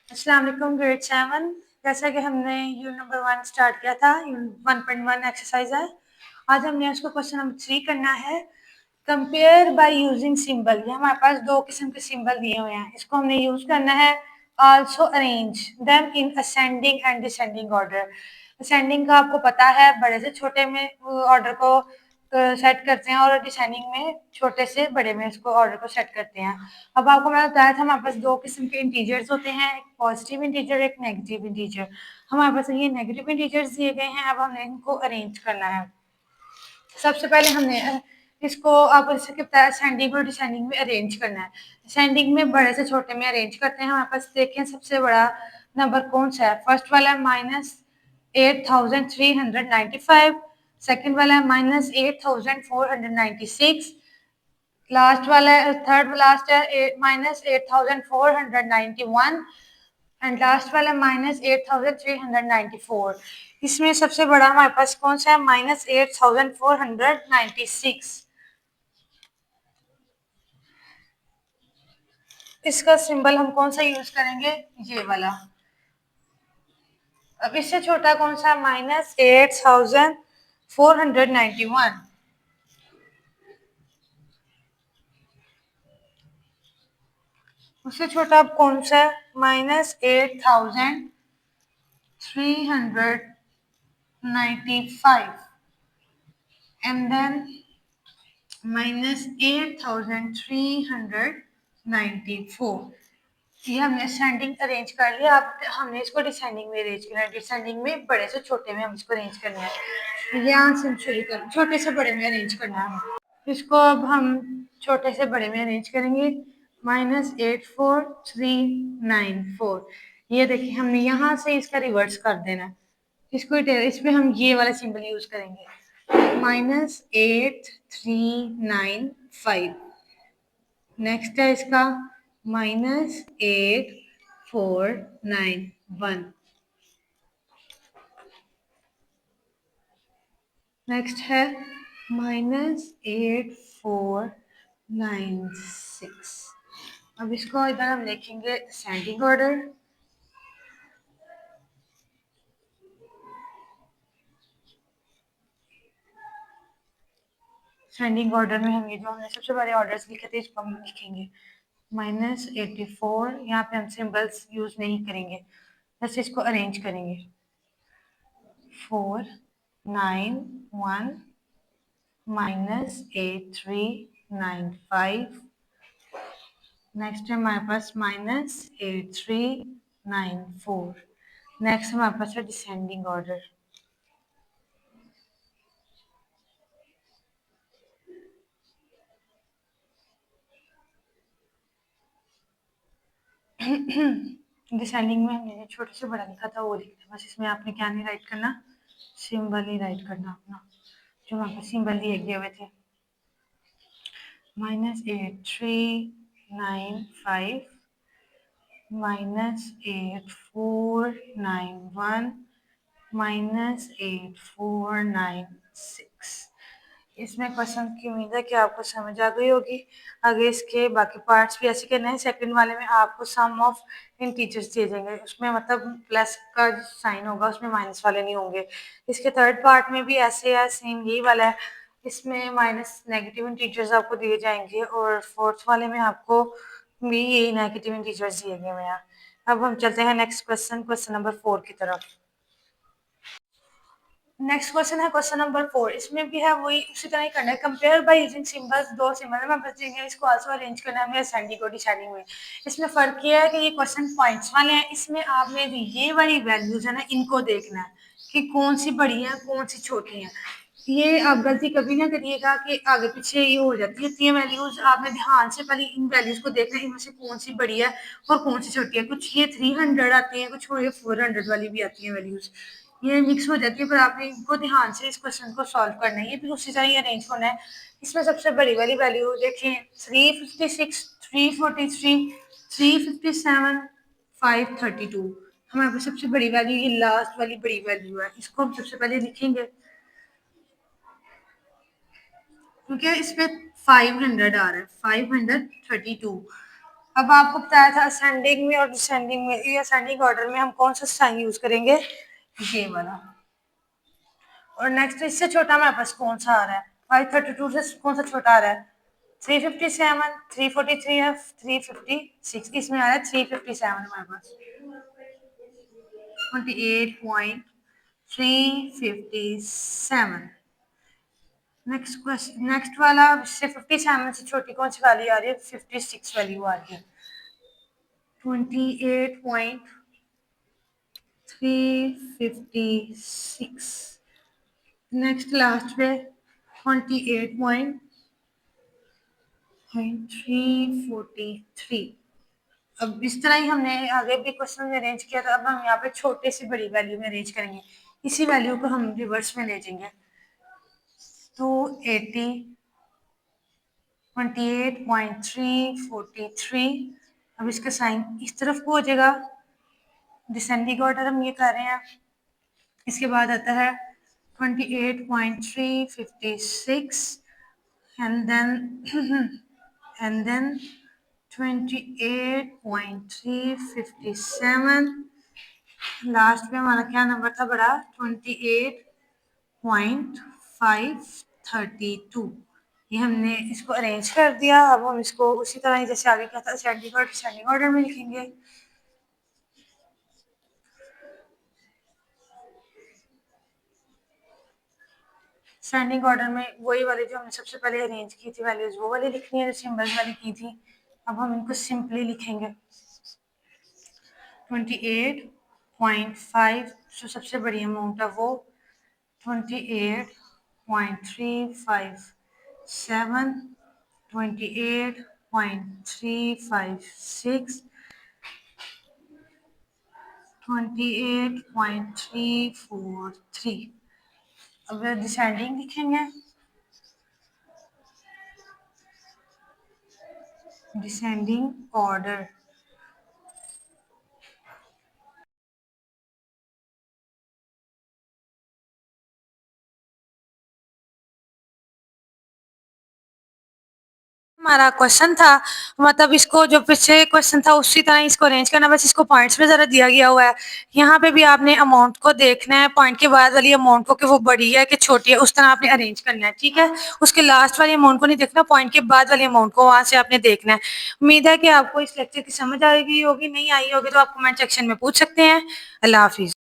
अस्सलाम वालेकुम ग्रेड 7। जैसा कि हमने यूनिट नंबर 1 स्टार्ट किया था, यूनिट 1.1 एक्सरसाइज है। आज हमने उसको क्वेश्चन नंबर 3 करना है। Compare by using symbol. ये हमारे पास दो किस्म के सिंबल दिए हुए हैं, इसको हमने यूज करना है। Also arrange them in ascending and descending order. Ascending का आपको पता है, बड़े से छोटे में ऑर्डर को सेट करते हैं, और डिसेंडिंग में छोटे से बड़े में इसको ऑर्डर को सेट करते हैं। अब आपको मैंने बताया था हमारे पास दो किस्म के इंटीजर्स होते हैं, एक पॉजिटिव इंटीजर, एक नेगेटिव इंटीजर। हमारे पास ये नेगेटिव इंटीजर्स दिए गए हैं, अब हमने इनको अरेंज करना है। सबसे पहले हमने इसको आप इससे क्या बताया, असेंडिंग और डिसेंडिंग में अरेंज करना है। असेंडिंग में बड़े से छोटे में अरेंज करते हैं। हमारे पास देखें सबसे बड़ा नंबर कौन सा है। फर्स्ट वाला है -8395, सेकंड वाला है -8496, लास्ट वाला है, थर्ड लास्ट है -8491, एंड लास्ट वाला -8394। इसमें सबसे बड़ा हमारे पास कौन सा है, -8496। इसका सिंबल हम कौन सा यूज करेंगे, ये वाला। अब इससे छोटा कौन सा, -8491। उससे छोटा अब कौन सा है, -8395, and then -8394। ये हमने असेंडिंग अरेंज कर लिया। अब हमने इसको डिसेंडिंग में अरेंज करना है। डिसेंडिंग में बड़े से छोटे में हम इसको अरेंज करना है। यहाँ से हम शुरू कर, छोटे से बड़े में अरेंज करना है। इसको अब हम छोटे से बड़े में अरेंज करेंगे। -84394। ये देखिए, हमने यहाँ से इसका रिवर्स कर देना है। इसको इसमें हम ये वाला सिंबल यूज करेंगे, -8395। नेक्स्ट है इसका -8491। नेक्स्ट है -8496। अब इसको इधर हम लिखेंगे असेंडिंग ऑर्डर। असेंडिंग ऑर्डर में हम ये जो हमने सबसे पहले ऑर्डर्स लिखे थे, इसको हम लिखेंगे -84। यहाँ पे हम सिंबल्स यूज नहीं करेंगे, बस इसको अरेंज करेंगे। 491 -8395। नेक्स्ट है हमारे पास -8394। नेक्स्ट हमारे पास है डिसेंडिंग ऑर्डर। डिसेंडिंग में हमने छोटे से बड़ा लिखा था वो लिखना, बस इसमें आपने क्या नहीं राइट करना, सिंबल ही राइट करना अपना, जो वहाँ पे सिंबल दिए हुए थे। -8395, -8491, -8496। इसमें क्वेश्चन की उम्मीद है कि आपको समझ आ गई होगी। आगे इसके बाकी पार्ट्स भी ऐसे करने हैं। सेकंड वाले में आपको सम ऑफ इन टीचर्स दिए जाएंगे, उसमें मतलब प्लस का साइन होगा, उसमें माइनस वाले नहीं होंगे। इसके थर्ड पार्ट में भी ऐसे है, सेम यही वाला है। इसमें माइनस नेगेटिव टीचर्स आपको दिए जाएंगे, और फोर्थ वाले में आपको भी यही नेगेटिव टीचर्स दिए गए हैं। अब हम चलते हैं नेक्स्ट क्वेश्चन, क्वेश्चन नंबर 4 की तरफ। नेक्स्ट क्वेश्चन है क्वेश्चन नंबर 4। इसमें भी है वही उसी तरह ही करना है। Compare by using symbols. दो सिंबल है, मैं बस देंगे, इसको आल्सो अरेंज करना है हमें असेंडिंग और डिसेंडिंग में। इसमें फर्क ये है कि ये क्वेश्चन पॉइंट्स वाले हैं। इसमें आपने जो ये वाली वैल्यूज है ना, इनको देखना है कि कौन सी बड़ी है कौन सी छोटी है। ये आप गलती कभी ना करिएगा कि आगे पीछे ये हो जाती है। ये वैल्यूज आपने ध्यान से पहले इन वैल्यूज को देखना है, इनमें से कौन सी बड़ी है और कौन सी छोटी है। कुछ ये 300 आती है, कुछ ये 400 वाली भी आती है वैल्यूज, ये मिक्स हो जाती है। पर आपने इनको ध्यान से इस क्वेश्चन को सॉल्व करना है, ये भी उसी तरह ही अरेंज होना है। इसमें सबसे बड़ी वाली वैल्यू देखें, 356, 343, 357, 532। हमारे पास सबसे बड़ी वैल्यू ये लास्ट वाली बड़ी वैल्यू है, इसको हम सबसे पहले लिखेंगे क्योंकि इसमें 500 आ रहा है, 532। अब आपको बताया था असेंडिंग में और डिसेंडिंग में, ये असेंडिंग ऑर्डर में हम कौन सा साइन यूज करेंगे, ये वाला। और नेक्स्ट इससे छोटा हमारे पास कौन सा आ रहा है, 532 से कौन सा छोटा आ रहा है, 357, 343 है, 356, इसमें आ रहा है 357 हमारे पास, 28.357। नेक्स्ट क्वेश्चन, नेक्स्ट वाला इससे 57 से छोटी कौन सी वैल्यू आ रही है, 56 वैल्यू आ रही है, 28.356। नेक्स्ट लास्ट पे 28.343। अब इस तरह ही हमने आगे भी क्वेश्चन में अरेंज किया था, अब हम यहाँ पे छोटे से बड़ी वैल्यू में अरेंज करेंगे, इसी वैल्यू को हम रिवर्स में ले जाएंगे। तो 28.343, अब इसका साइन इस तरफ को हो जाएगा, डिसेंडिंग ऑर्डर हम ये कर रहे हैं। इसके बाद आता है 28.356 and then 28.357, लास्ट में हमारा क्या नंबर था बड़ा, 28.532। ये हमने इसको अरेंज कर दिया। अब हम इसको उसी तरह ही जैसे आगे क्या था असेंडिंग ऑर्डर में लिखेंगे। असेंडिंग ऑर्डर में वही वाली जो हमने सबसे पहले अरेंज की थी वैल्यूज, वो वाली लिखनी है जो सिंबल्स वाली की थी। अब हम इनको सिंपली लिखेंगे। 28.5 जो सबसे बड़ी अमाउंट है वो 28.357, 28.356, 28.343। अब डिसेंडिंग लिखेंगे, डिसेंडिंग ऑर्डर। हमारा क्वेश्चन था, मतलब इसको जो पीछे क्वेश्चन था उसी तरह इसको अरेंज करना, बस इसको पॉइंट्स में जरा दिया गया हुआ है। यहाँ पे भी आपने अमाउंट को देखना है, पॉइंट के बाद वाली अमाउंट को कि वो बड़ी है कि छोटी है, उस तरह आपने अरेंज करना है, ठीक है। उसके लास्ट वाली अमाउंट को नहीं देखना, पॉइंट के बाद वाली अमाउंट को वहां से आपने देखना है। उम्मीद है कि आपको इस लेक्चर की समझ आएगी होगी, नहीं आई होगी तो आप कमेंट सेक्शन में पूछ सकते हैं। अल्लाह हाफिज।